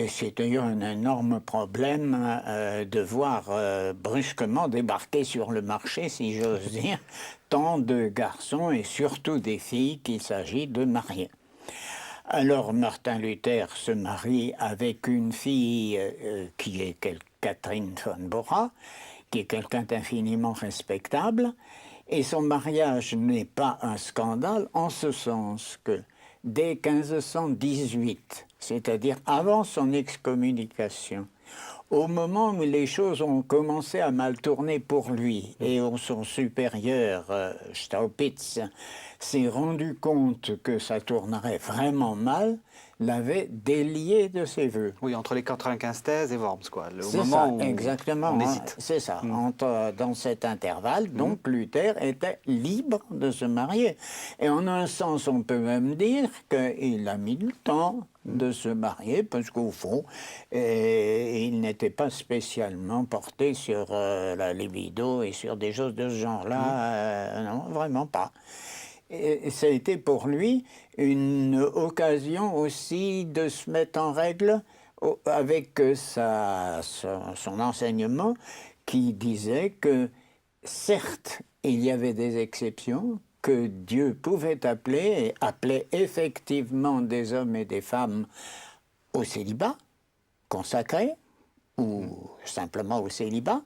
C'est d'ailleurs un énorme problème de voir brusquement débarquer sur le marché, si j'ose dire, tant de garçons et surtout des filles qu'il s'agit de marier. Alors Martin Luther se marie avec une fille qui est Catherine von Bora, qui est quelqu'un d'infiniment respectable, et son mariage n'est pas un scandale en ce sens que dès 1518, c'est-à-dire avant son excommunication, au moment où les choses ont commencé à mal tourner pour lui et où son supérieur, Staupitz, s'est rendu compte que ça tournerait vraiment mal, l'avait délié de ses vœux. Oui, entre les 95 thèses et Worms, quoi. Au C'est moment ça, où exactement. on hésite. C'est ça. Dans cet intervalle, donc Luther était libre de se marier. Et en un sens, on peut même dire qu'il a mis du temps de se marier, parce qu'au fond, il n'était pas spécialement porté sur la libido et sur des choses de ce genre-là. Non, vraiment pas. Et ça a été pour lui une occasion aussi de se mettre en règle avec son enseignement qui disait que certes, il y avait des exceptions, que Dieu pouvait appeler et appelait effectivement des hommes et des femmes au célibat, consacrés, ou simplement au célibat,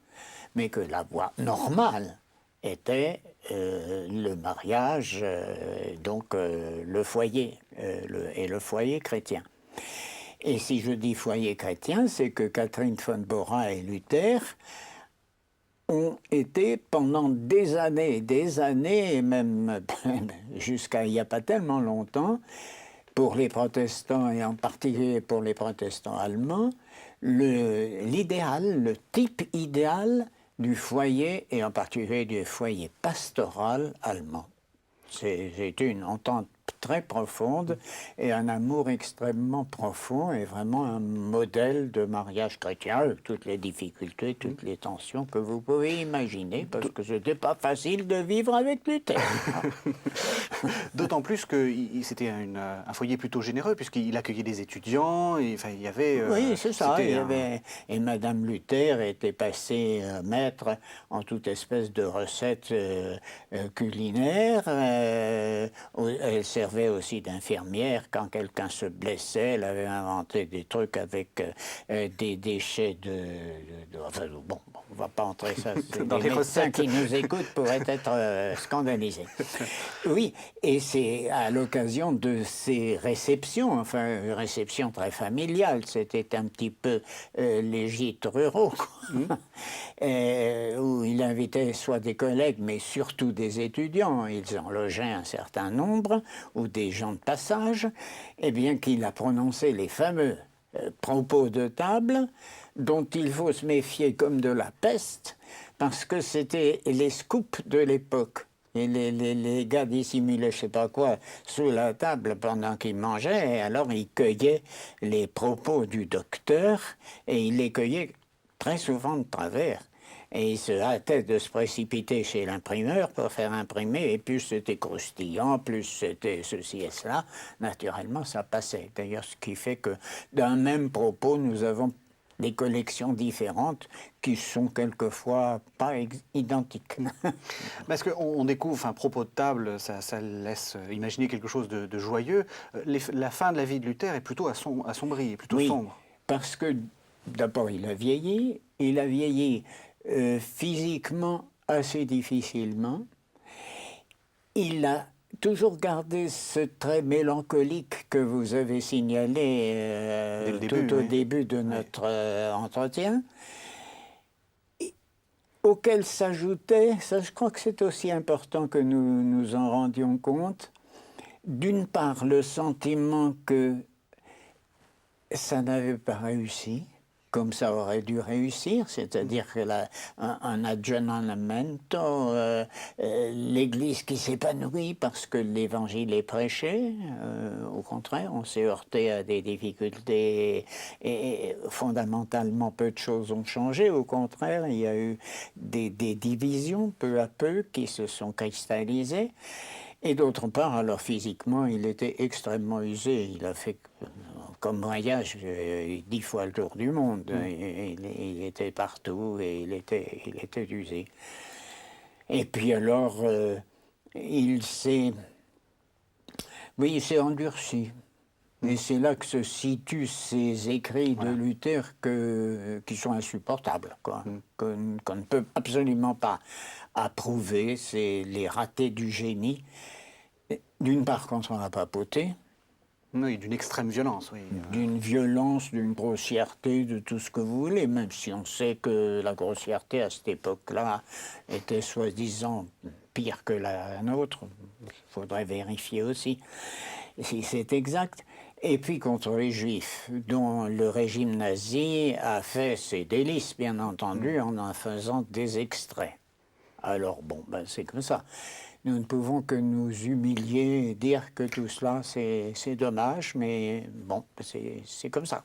mais que la voie normale était le mariage, donc le foyer, et le foyer chrétien. Et si je dis foyer chrétien, c'est que Catherine von Bora et Luther ont été pendant des années, et même jusqu'à il n'y a pas tellement longtemps, pour les protestants et en particulier pour les protestants allemands, l'idéal, le type idéal du foyer, et en particulier du foyer pastoral allemand. C'est une entente très profonde et un amour extrêmement profond et vraiment un modèle de mariage chrétien avec toutes les difficultés, toutes les tensions que vous pouvez imaginer, parce que ce n'était pas facile de vivre avec Luther. D'autant plus que c'était un foyer plutôt généreux, puisqu'il accueillait des étudiants, et, enfin, il y avait... oui, c'est ça, et Madame Luther était passée maître en toute espèce de recettes culinaires, elle s'est servait aussi d'infirmière. Quand quelqu'un se blessait, elle avait inventé des trucs avec des déchets enfin, bon, on ne va pas entrer ça. Dans les médecins recettes qui nous écoutent pourraient être scandalisés. Oui, et c'est à l'occasion de ces réceptions, enfin, une réception très familiale, c'était un petit peu les gîtes ruraux, quoi. Où il invitait soit des collègues, mais surtout des étudiants. Ils en logeaient un certain nombre, ou des gens de passage, et bien qu'il a prononcé les fameux propos de table, dont il faut se méfier comme de la peste, parce que c'était les scoops de l'époque. Et les gars dissimulaient je ne sais pas quoi sous la table pendant qu'ils mangeaient, et alors ils cueillaient les propos du docteur, et ils les cueillaient très souvent de travers. Et ils se hâtaient de se précipiter chez l'imprimeur pour faire imprimer, et plus c'était croustillant, plus c'était ceci et cela, naturellement ça passait. D'ailleurs, ce qui fait que d'un même propos, nous avons des collections différentes qui sont quelquefois pas identiques. Parce qu'on découvre un propos de table, ça laisse imaginer quelque chose de joyeux. La fin de la vie de Luther est plutôt assombrie, plutôt Oui, sombre. parce que d'abord il a vieilli physiquement assez difficilement. Il a toujours gardé ce trait mélancolique que vous avez signalé tout au début de notre entretien, auquel s'ajoutait, ça je crois que c'est aussi important que nous nous en rendions compte, d'une part le sentiment que ça n'avait pas réussi, comme ça aurait dû réussir, c'est-à-dire que un aggiornamento, l'Église qui s'épanouit parce que l'Évangile est prêché, au contraire, on s'est heurté à des difficultés et fondamentalement peu de choses ont changé, au contraire, il y a eu des divisions peu à peu qui se sont cristallisées. Et d'autre part, alors physiquement, il était extrêmement usé. Il a fait comme voyage 10 fois le tour du monde. Il était partout et il était usé. Et puis alors, il s'est endurci. Et c'est là que se situent ces écrits de Luther qui sont insupportables, quoi, qu'on ne peut absolument pas approuver. C'est les ratés du génie. D'une part, contre la papauté. Oui, d'une extrême violence, oui. D'une violence, d'une grossièreté, de tout ce que vous voulez, même si on sait que la grossièreté à cette époque-là était soi-disant pire que la nôtre. Il faudrait vérifier aussi si c'est exact. Et puis contre les Juifs, dont le régime nazi a fait ses délices, bien entendu, en faisant des extraits. Alors bon, ben, c'est comme ça. Nous ne pouvons que nous humilier et dire que tout cela, c'est dommage, mais bon, c'est comme ça.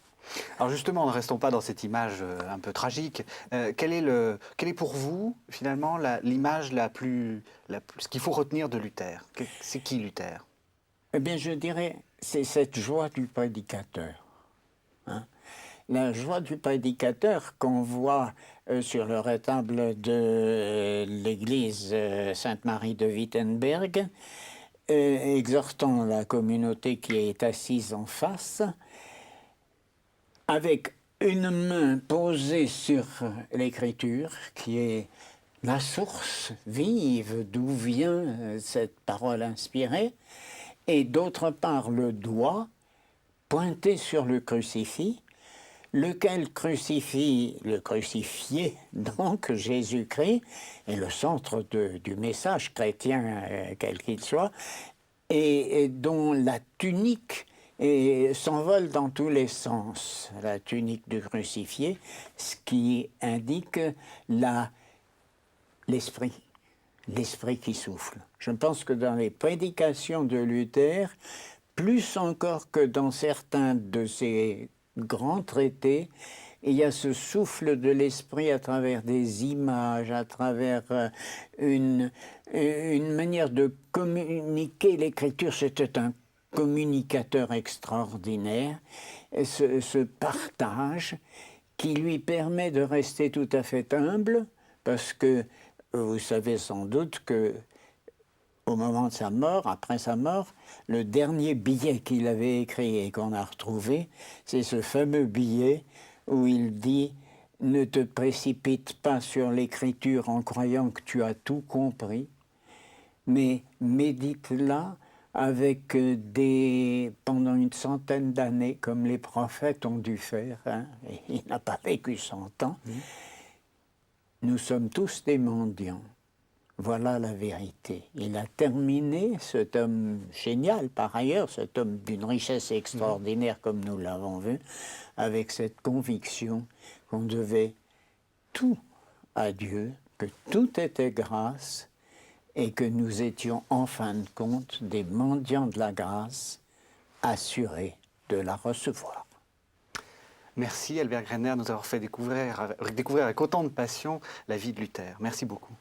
Alors justement, ne restons pas dans cette image un peu tragique. Quelle est pour vous, finalement, l'image ce qu'il faut retenir de Luther? C'est qui Luther? Eh bien, je dirais, c'est cette joie du prédicateur. Hein? La joie du prédicateur qu'on voit sur le retable de l'église Sainte-Marie de Wittenberg, exhortant la communauté qui est assise en face, avec une main posée sur l'écriture, qui est la source vive d'où vient cette parole inspirée, et d'autre part le doigt pointé sur le crucifix, lequel crucifie le crucifié, donc Jésus-Christ, est le centre du message chrétien, quel qu'il soit, et dont la tunique s'envole dans tous les sens, la tunique du crucifié, ce qui indique l'esprit qui souffle. Je pense que dans les prédications de Luther, plus encore que dans certains de ses grands traités, il y a ce souffle de l'esprit à travers des images, à travers une manière de communiquer. L'écriture, c'était un communicateur extraordinaire. Ce partage qui lui permet de rester tout à fait humble, parce que vous savez sans doute que au moment de sa mort, après sa mort, le dernier billet qu'il avait écrit et qu'on a retrouvé, c'est ce fameux billet où il dit « Ne te précipite pas sur l'écriture en croyant que tu as tout compris, mais médite-la avec pendant une centaine d'années, comme les prophètes ont dû faire. Hein, et il n'a pas vécu 100 ans. Nous sommes tous des mendiants. Voilà la vérité. Il a terminé, cet homme génial par ailleurs, cet homme d'une richesse extraordinaire comme nous l'avons vu, avec cette conviction qu'on devait tout à Dieu, que tout était grâce et que nous étions en fin de compte des mendiants de la grâce assurés de la recevoir. Merci Albert Grener de nous avoir fait découvrir avec autant de passion la vie de Luther. Merci beaucoup.